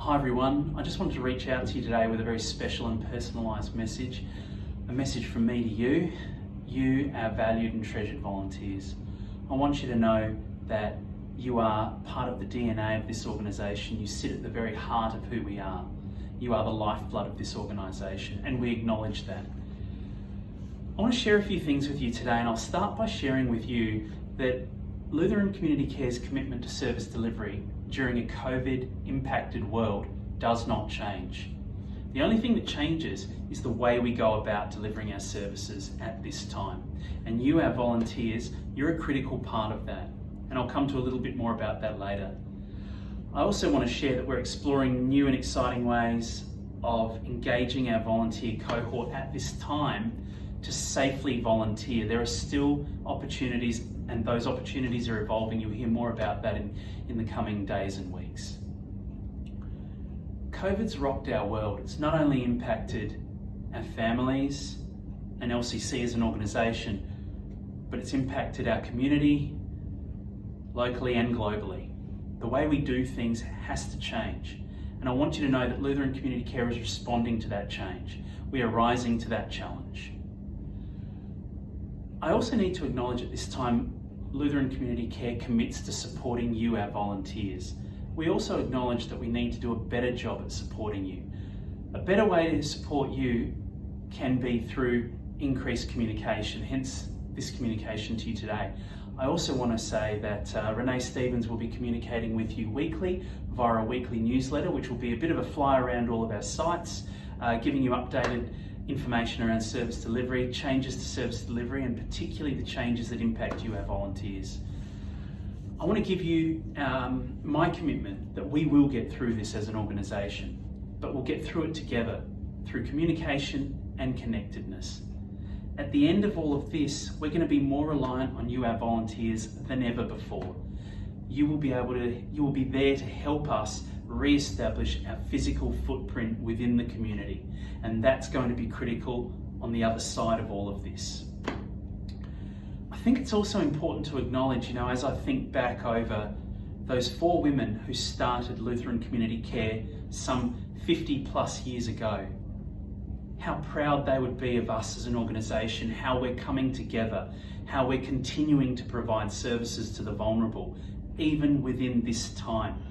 Hi everyone, I just wanted to reach out to you today with a very special and personalised message. A message from me to you, our valued and treasured volunteers. I want you to know that you are part of the DNA of this organisation. You sit at the very heart of who we are. You are the lifeblood of this organisation, and we acknowledge that. I want to share a few things with you today, and I'll start by sharing with you that Lutheran Community Care's commitment to service delivery during a COVID-impacted world does not change. The only thing that changes is the way we go about delivering our services at this time. And you, our volunteers, you're a critical part of that. And I'll come to a little bit more about that later. I also want to share that we're exploring new and exciting ways of engaging our volunteer cohort at this time to safely volunteer. There are still opportunities, and those opportunities are evolving. You'll hear more about that in the coming days and weeks. COVID's rocked our world. It's not only impacted our families and LCC as an organisation, but it's impacted our community, locally and globally. The way we do things has to change. And I want you to know that Lutheran Community Care is responding to that change. We are rising to that challenge. I also need to acknowledge at this time, Lutheran Community Care commits to supporting you, our volunteers. We also acknowledge that we need to do a better job at supporting you. A better way to support you can be through increased communication, hence this communication to you today. I also want to say that Renee Stevens will be communicating with you weekly via a weekly newsletter, which will be a bit of a fly around all of our sites, giving you updated information around service delivery, changes to service delivery, and particularly the changes that impact you, our volunteers. I want to give you my commitment that we will get through this as an organisation, but we'll get through it together through communication and connectedness. At the end of all of this, we're going to be more reliant on you, our volunteers, than ever before. You will be there to help us re-establish our physical footprint within the community, and that's going to be critical on the other side of all of this. I think it's also important to acknowledge, as I think back over those 4 women who started Lutheran Community Care some 50 plus years ago, how proud they would be of us as an organisation, how we're coming together, how we're continuing to provide services to the vulnerable, even within this time.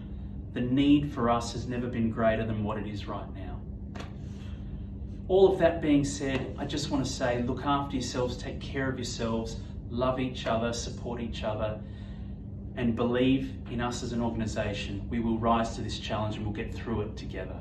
The need for us has never been greater than what it is right now. All of that being said, I just want to say, look after yourselves, take care of yourselves, love each other, support each other, and believe in us as an organisation. We will rise to this challenge and we'll get through it together.